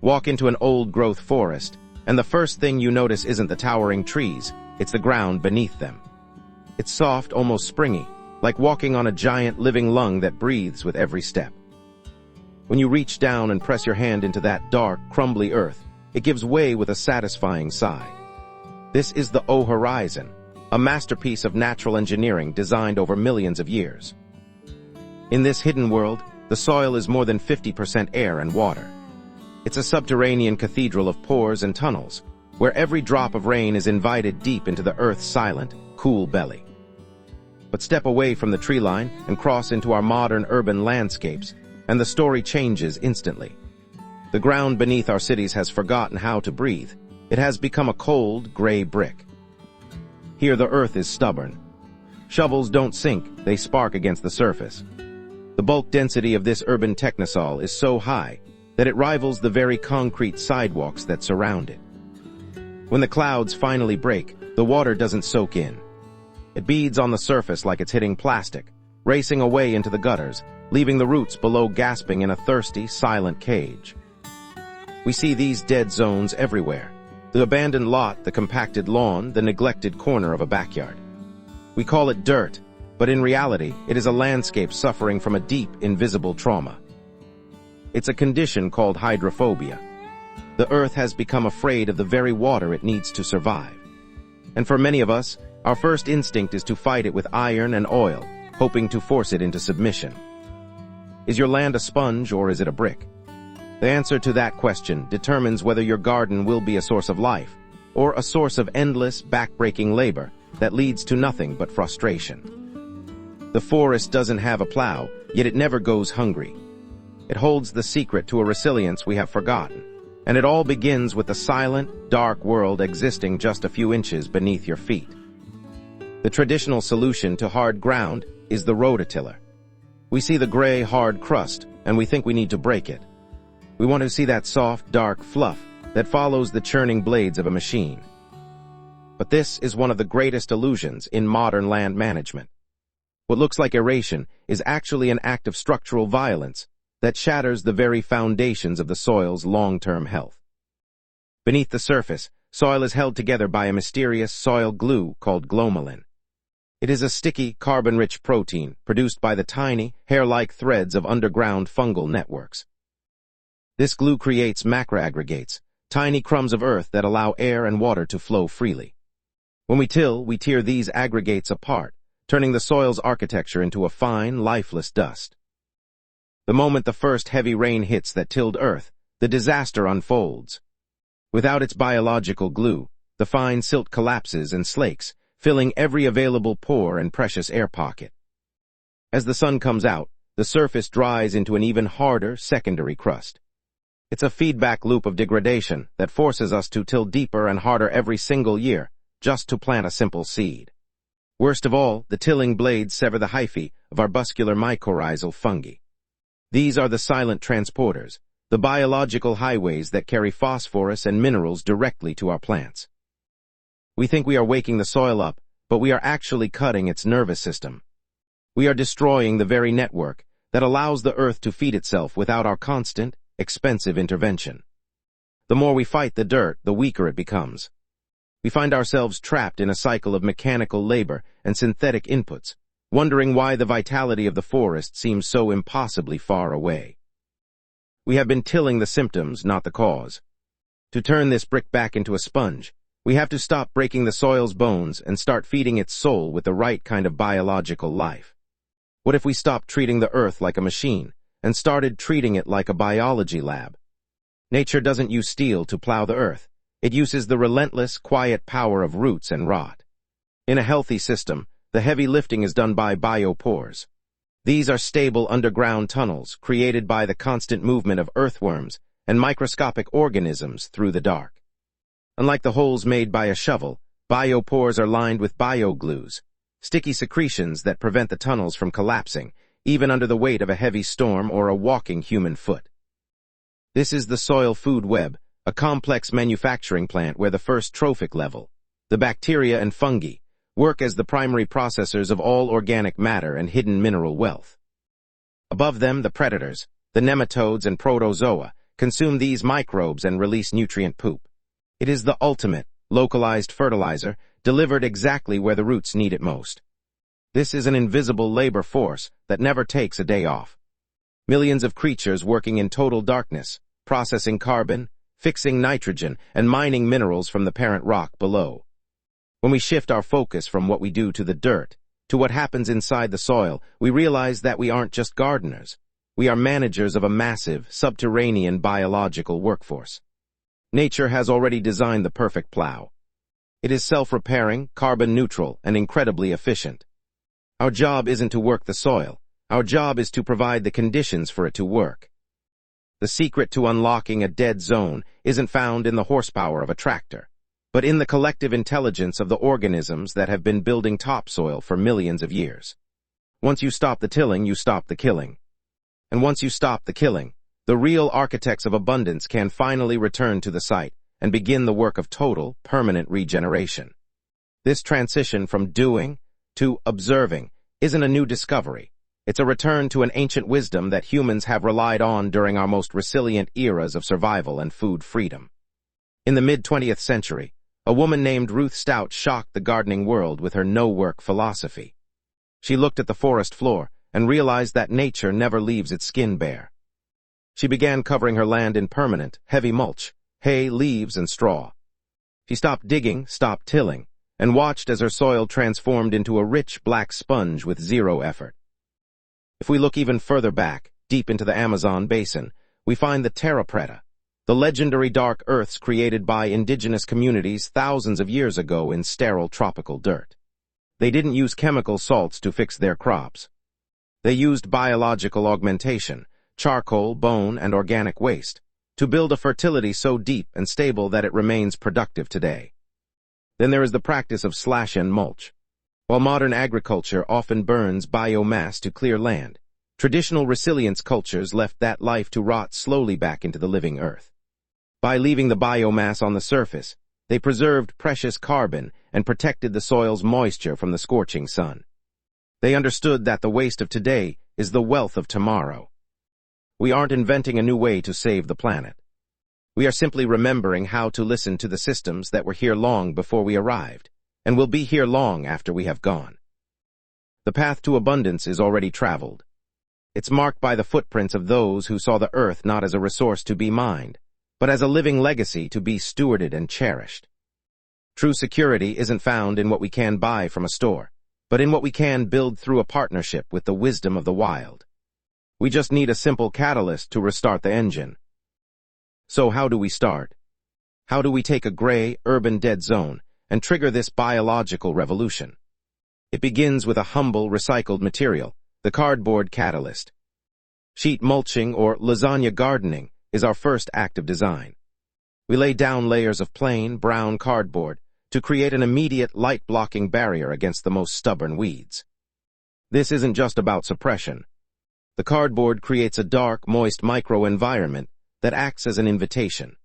Walk into an old-growth forest, and the first thing you notice isn't the towering trees, it's the ground beneath them. It's soft, almost springy, like walking on a giant living lung that breathes with every step. When you reach down and press your hand into that dark, crumbly earth, it gives way with a satisfying sigh. This is the horizon, a masterpiece of natural engineering designed over millions of years. In this hidden world, the soil is more than 50% air and water. It's a subterranean cathedral of pores and tunnels, where every drop of rain is invited deep into the earth's silent, cool belly. But step away from the tree line and cross into our modern urban landscapes, and the story changes instantly. The ground beneath our cities has forgotten how to breathe. It has become a cold, gray brick. Here the earth is stubborn. Shovels don't sink, they spark against the surface. The bulk density of this urban technosol is so high that it rivals the very concrete sidewalks that surround it. When the clouds finally break, the water doesn't soak in. It beads on the surface like it's hitting plastic, racing away into the gutters, leaving the roots below gasping in a thirsty, silent cage. We see these dead zones everywhere. The abandoned lot, the compacted lawn, the neglected corner of a backyard. We call it dirt, but in reality, it is a landscape suffering from a deep, invisible trauma. It's a condition called hydrophobia. The earth has become afraid of the very water it needs to survive. And for many of us, our first instinct is to fight it with iron and oil, hoping to force it into submission. Is your land a sponge or is it a brick? The answer to that question determines whether your garden will be a source of life or a source of endless, back-breaking labor that leads to nothing but frustration. The forest doesn't have a plow, yet it never goes hungry. It holds the secret to a resilience we have forgotten, and it all begins with the silent, dark world existing just a few inches beneath your feet. The traditional solution to hard ground is the rototiller. We see the gray, hard crust, and we think we need to break it. We want to see that soft, dark fluff that follows the churning blades of a machine. But this is one of the greatest illusions in modern land management. What looks like aeration is actually an act of structural violence that shatters the very foundations of the soil's long-term health. Beneath the surface, soil is held together by a mysterious soil glue called glomalin. It is a sticky, carbon-rich protein produced by the tiny, hair-like threads of underground fungal networks. This glue creates macroaggregates, tiny crumbs of earth that allow air and water to flow freely. When we till, we tear these aggregates apart, turning the soil's architecture into a fine, lifeless dust. The moment the first heavy rain hits that tilled earth, the disaster unfolds. Without its biological glue, the fine silt collapses and slakes, filling every available pore and precious air pocket. As the sun comes out, the surface dries into an even harder secondary crust. It's a feedback loop of degradation that forces us to till deeper and harder every single year, just to plant a simple seed. Worst of all, the tilling blades sever the hyphae of arbuscular mycorrhizal fungi. These are the silent transporters, the biological highways that carry phosphorus and minerals directly to our plants. We think we are waking the soil up, but we are actually cutting its nervous system. We are destroying the very network that allows the earth to feed itself without our constant, expensive intervention. The more we fight the dirt, the weaker it becomes. We find ourselves trapped in a cycle of mechanical labor and synthetic inputs, wondering why the vitality of the forest seems so impossibly far away. We have been tilling the symptoms, not the cause. To turn this brick back into a sponge, we have to stop breaking the soil's bones and start feeding its soul with the right kind of biological life. What if we stopped treating the earth like a machine and started treating it like a biology lab? Nature doesn't use steel to plow the earth. It uses the relentless, quiet power of roots and rot. In a healthy system, the heavy lifting is done by biopores. These are stable underground tunnels created by the constant movement of earthworms and microscopic organisms through the dark. Unlike the holes made by a shovel, biopores are lined with bioglues, sticky secretions that prevent the tunnels from collapsing, even under the weight of a heavy storm or a walking human foot. This is the soil food web, a complex manufacturing plant where the first trophic level, the bacteria and fungi, work as the primary processors of all organic matter and hidden mineral wealth. Above them, the predators, the nematodes and protozoa, consume these microbes and release nutrient poop. It is the ultimate, localized fertilizer, delivered exactly where the roots need it most. This is an invisible labor force that never takes a day off. Millions of creatures working in total darkness, processing carbon, fixing nitrogen, and mining minerals from the parent rock below. When we shift our focus from what we do to the dirt, to what happens inside the soil, we realize that we aren't just gardeners. We are managers of a massive, subterranean biological workforce. Nature has already designed the perfect plow. It is self-repairing, carbon-neutral, and incredibly efficient. Our job isn't to work the soil. Our job is to provide the conditions for it to work. The secret to unlocking a dead zone isn't found in the horsepower of a tractor, but in the collective intelligence of the organisms that have been building topsoil for millions of years. Once you stop the tilling, you stop the killing. And once you stop the killing, the real architects of abundance can finally return to the site and begin the work of total, permanent regeneration. This transition from doing to observing isn't a new discovery. It's a return to an ancient wisdom that humans have relied on during our most resilient eras of survival and food freedom. In the mid-20th century, a woman named Ruth Stout shocked the gardening world with her no-work philosophy. She looked at the forest floor and realized that nature never leaves its skin bare. She began covering her land in permanent, heavy mulch, hay, leaves, and straw. She stopped digging, stopped tilling, and watched as her soil transformed into a rich black sponge with zero effort. If we look even further back, deep into the Amazon basin, we find the Terra Preta, the legendary dark earths created by indigenous communities thousands of years ago in sterile tropical dirt. They didn't use chemical salts to fix their crops. They used biological augmentation, charcoal, bone, and organic waste, to build a fertility so deep and stable that it remains productive today. Then there is the practice of slash and mulch. While modern agriculture often burns biomass to clear land, traditional resilience cultures left that life to rot slowly back into the living earth. By leaving the biomass on the surface, they preserved precious carbon and protected the soil's moisture from the scorching sun. They understood that the waste of today is the wealth of tomorrow. We aren't inventing a new way to save the planet. We are simply remembering how to listen to the systems that were here long before we arrived, and will be here long after we have gone. The path to abundance is already traveled. It's marked by the footprints of those who saw the earth not as a resource to be mined, but as a living legacy to be stewarded and cherished. True security isn't found in what we can buy from a store, but in what we can build through a partnership with the wisdom of the wild. We just need a simple catalyst to restart the engine. So how do we start? How do we take a gray, urban dead zone and trigger this biological revolution? It begins with a humble, recycled material, the cardboard catalyst. Sheet mulching or lasagna gardening is our first act of design. We lay down layers of plain, brown cardboard to create an immediate light-blocking barrier against the most stubborn weeds. This isn't just about suppression. The cardboard creates a dark, moist microenvironment that acts as an invitation.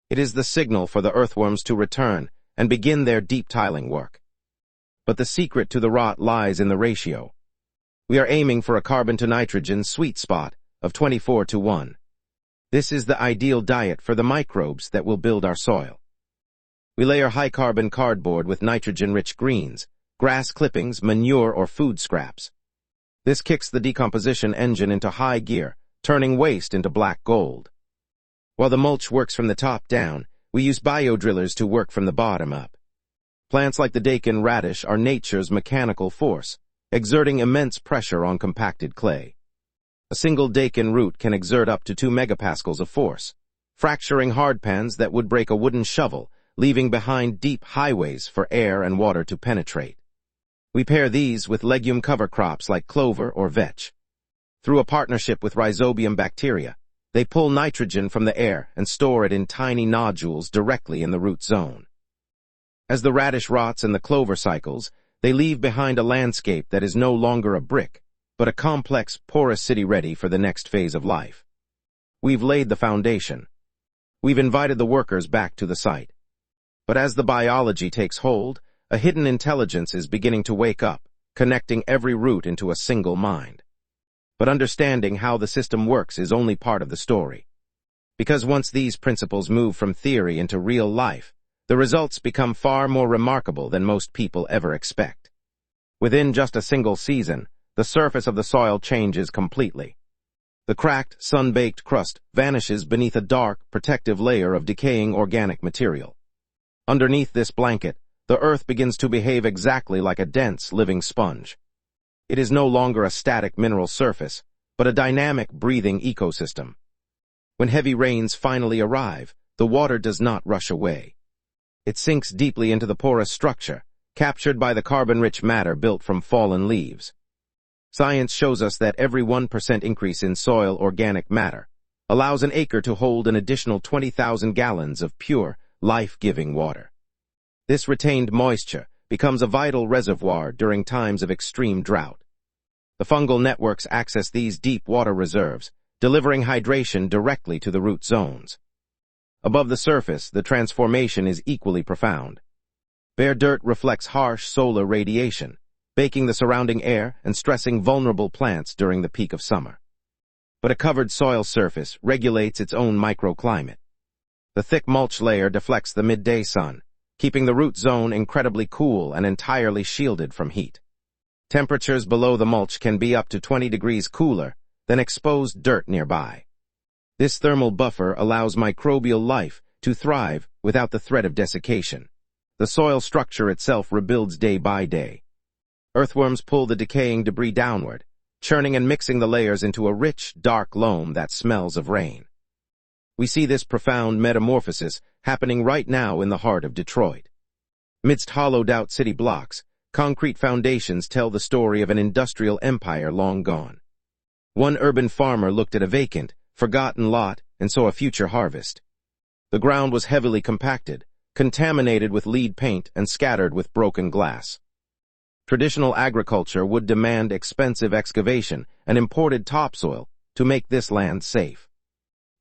It is the signal for the earthworms to return and begin their deep tiling work. But the secret to the rot lies in the ratio. We are aiming for a carbon-to-nitrogen sweet spot of 24:1. This is the ideal diet for the microbes that will build our soil. We layer high-carbon cardboard with nitrogen-rich greens, grass clippings, manure, or food scraps. This kicks the decomposition engine into high gear, turning waste into black gold. While the mulch works from the top down, we use biodrillers to work from the bottom up. Plants like the dakin radish are nature's mechanical force, exerting immense pressure on compacted clay. A single dakin root can exert up to 2 megapascals of force, fracturing hardpans that would break a wooden shovel, leaving behind deep highways for air and water to penetrate. We pair these with legume cover crops like clover or vetch. Through a partnership with rhizobium bacteria, they pull nitrogen from the air and store it in tiny nodules directly in the root zone. As the radish rots and the clover cycles, they leave behind a landscape that is no longer a brick, but a complex, porous city ready for the next phase of life. We've laid the foundation. We've invited the workers back to the site. But as the biology takes hold, a hidden intelligence is beginning to wake up, connecting every root into a single mind. But understanding how the system works is only part of the story. Because once these principles move from theory into real life, the results become far more remarkable than most people ever expect. Within just a single season, the surface of the soil changes completely. The cracked, sun-baked crust vanishes beneath a dark, protective layer of decaying organic material. Underneath this blanket, the earth begins to behave exactly like a dense, living sponge. It is no longer a static mineral surface, but a dynamic, breathing ecosystem. When heavy rains finally arrive, the water does not rush away. It sinks deeply into the porous structure, captured by the carbon-rich matter built from fallen leaves. Science shows us that every 1% increase in soil organic matter allows an acre to hold an additional 20,000 gallons of pure, life-giving water. This retained moisture becomes a vital reservoir during times of extreme drought. The fungal networks access these deep water reserves, delivering hydration directly to the root zones. Above the surface, the transformation is equally profound. Bare dirt reflects harsh solar radiation, baking the surrounding air and stressing vulnerable plants during the peak of summer. But a covered soil surface regulates its own microclimate. The thick mulch layer deflects the midday sun, keeping the root zone incredibly cool and entirely shielded from heat. Temperatures below the mulch can be up to 20 degrees cooler than exposed dirt nearby. This thermal buffer allows microbial life to thrive without the threat of desiccation. The soil structure itself rebuilds day by day. Earthworms pull the decaying debris downward, churning and mixing the layers into a rich, dark loam that smells of rain. We see this profound metamorphosis happening right now in the heart of Detroit. Midst hollowed-out city blocks, concrete foundations tell the story of an industrial empire long gone. One urban farmer looked at a vacant, forgotten lot and saw a future harvest. The ground was heavily compacted, contaminated with lead paint and scattered with broken glass. Traditional agriculture would demand expensive excavation and imported topsoil to make this land safe.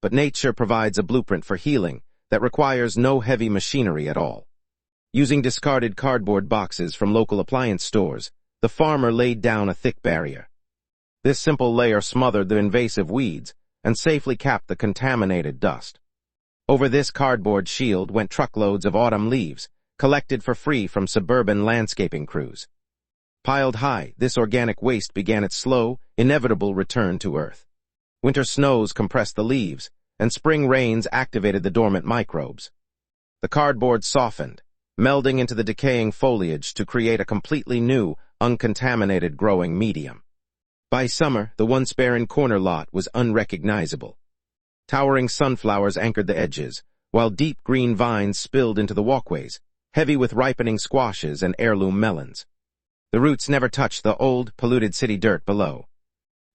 But nature provides a blueprint for healing that requires no heavy machinery at all. Using discarded cardboard boxes from local appliance stores, the farmer laid down a thick barrier. This simple layer smothered the invasive weeds and safely capped the contaminated dust. Over this cardboard shield went truckloads of autumn leaves, collected for free from suburban landscaping crews. Piled high, this organic waste began its slow, inevitable return to earth. Winter snows compressed the leaves, and spring rains activated the dormant microbes. The cardboard softened, melding into the decaying foliage to create a completely new, uncontaminated growing medium. By summer, the once barren corner lot was unrecognizable. Towering sunflowers anchored the edges, while deep green vines spilled into the walkways, heavy with ripening squashes and heirloom melons. The roots never touched the old, polluted city dirt below.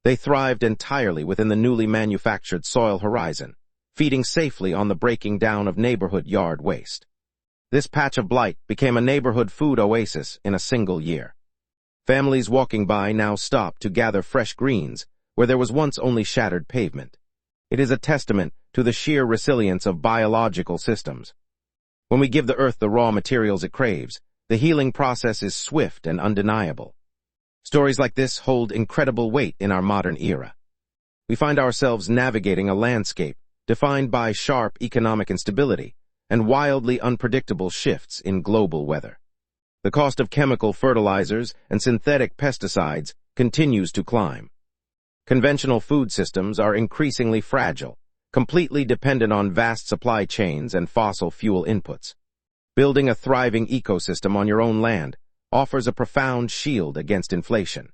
They thrived entirely within the newly manufactured soil horizon, feeding safely on the breaking down of neighborhood yard waste. This patch of blight became a neighborhood food oasis in a single year. Families walking by now stopped to gather fresh greens where there was once only shattered pavement. It is a testament to the sheer resilience of biological systems. When we give the earth the raw materials it craves, the healing process is swift and undeniable. Stories like this hold incredible weight in our modern era. We find ourselves navigating a landscape defined by sharp economic instability and wildly unpredictable shifts in global weather. The cost of chemical fertilizers and synthetic pesticides continues to climb. Conventional food systems are increasingly fragile, completely dependent on vast supply chains and fossil fuel inputs. Building a thriving ecosystem on your own land offers a profound shield against inflation.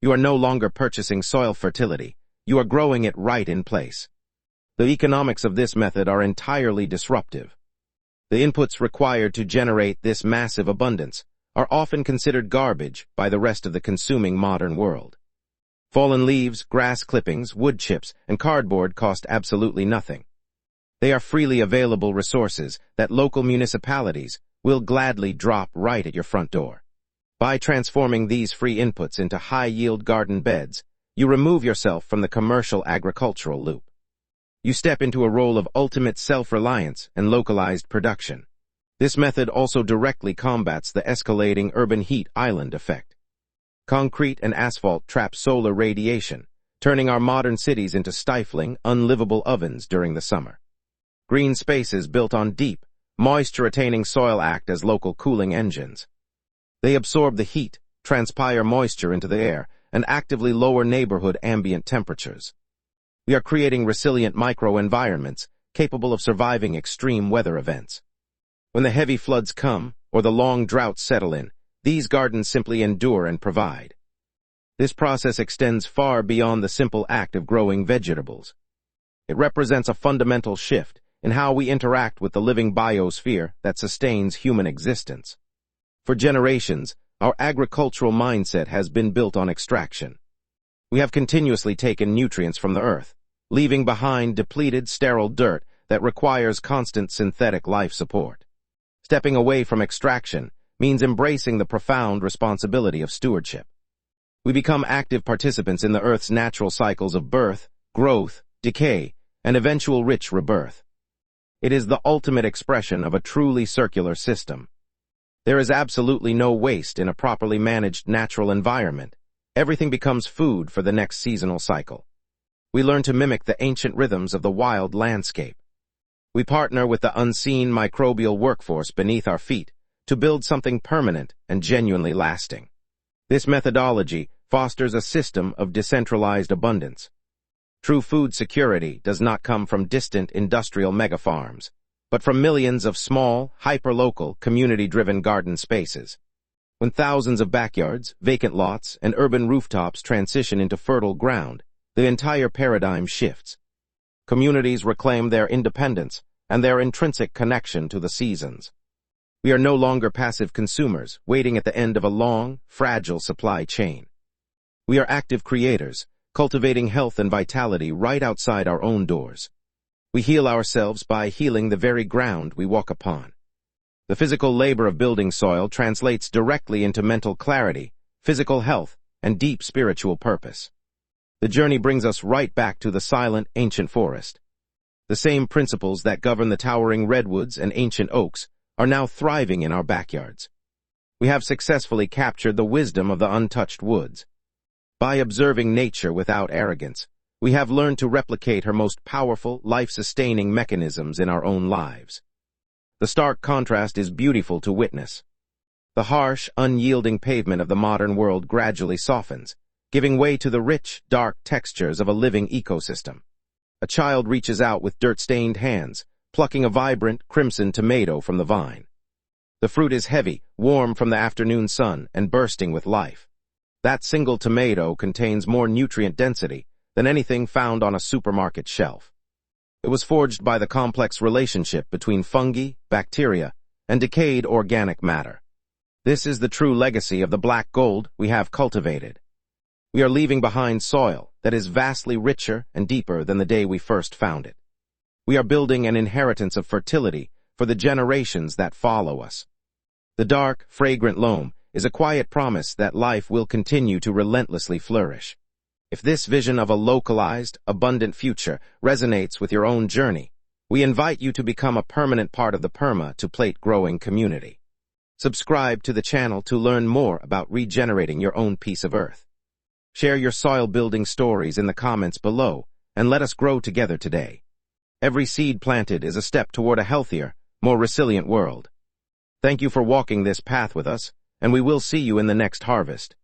You are no longer purchasing soil fertility, you are growing it right in place. The economics of this method are entirely disruptive. The inputs required to generate this massive abundance are often considered garbage by the rest of the consuming modern world. Fallen leaves, grass clippings, wood chips, and cardboard cost absolutely nothing. They are freely available resources that local municipalities will gladly drop right at your front door. By transforming these free inputs into high-yield garden beds, you remove yourself from the commercial agricultural loop. You step into a role of ultimate self-reliance and localized production. This method also directly combats the escalating urban heat island effect. Concrete and asphalt trap solar radiation, turning our modern cities into stifling, unlivable ovens during the summer. Green spaces built on deep, moisture-retaining soil act as local cooling engines. They absorb the heat, transpire moisture into the air, and actively lower neighborhood ambient temperatures. We are creating resilient microenvironments capable of surviving extreme weather events. When the heavy floods come, or the long droughts settle in, these gardens simply endure and provide. This process extends far beyond the simple act of growing vegetables. It represents a fundamental shift in how we interact with the living biosphere that sustains human existence. For generations, our agricultural mindset has been built on extraction. We have continuously taken nutrients from the earth, leaving behind depleted, sterile dirt that requires constant synthetic life support. Stepping away from extraction means embracing the profound responsibility of stewardship. We become active participants in the Earth's natural cycles of birth, growth, decay, and eventual rich rebirth. It is the ultimate expression of a truly circular system. There is absolutely no waste in a properly managed natural environment. Everything becomes food for the next seasonal cycle. We learn to mimic the ancient rhythms of the wild landscape. We partner with the unseen microbial workforce beneath our feet to build something permanent and genuinely lasting. This methodology fosters a system of decentralized abundance. True food security does not come from distant industrial megafarms, but from millions of small, hyper-local, community-driven garden spaces. When thousands of backyards, vacant lots, and urban rooftops transition into fertile ground, the entire paradigm shifts. Communities reclaim their independence and their intrinsic connection to the seasons. We are no longer passive consumers, waiting at the end of a long, fragile supply chain. We are active creators, cultivating health and vitality right outside our own doors. We heal ourselves by healing the very ground we walk upon. The physical labor of building soil translates directly into mental clarity, physical health, and deep spiritual purpose. The journey brings us right back to the silent, ancient forest. The same principles that govern the towering redwoods and ancient oaks are now thriving in our backyards. We have successfully captured the wisdom of the untouched woods. By observing nature without arrogance, we have learned to replicate her most powerful, life-sustaining mechanisms in our own lives. The stark contrast is beautiful to witness. The harsh, unyielding pavement of the modern world gradually softens, giving way to the rich, dark textures of a living ecosystem. A child reaches out with dirt-stained hands, plucking a vibrant, crimson tomato from the vine. The fruit is heavy, warm from the afternoon sun, and bursting with life. That single tomato contains more nutrient density than anything found on a supermarket shelf. It was forged by the complex relationship between fungi, bacteria, and decayed organic matter. This is the true legacy of the black gold we have cultivated. We are leaving behind soil that is vastly richer and deeper than the day we first found it. We are building an inheritance of fertility for the generations that follow us. The dark, fragrant loam is a quiet promise that life will continue to relentlessly flourish. If this vision of a localized, abundant future resonates with your own journey, we invite you to become a permanent part of the Perma to Plate growing community. Subscribe to the channel to learn more about regenerating your own piece of earth. Share your soil-building stories in the comments below, and let us grow together today. Every seed planted is a step toward a healthier, more resilient world. Thank you for walking this path with us, and we will see you in the next harvest.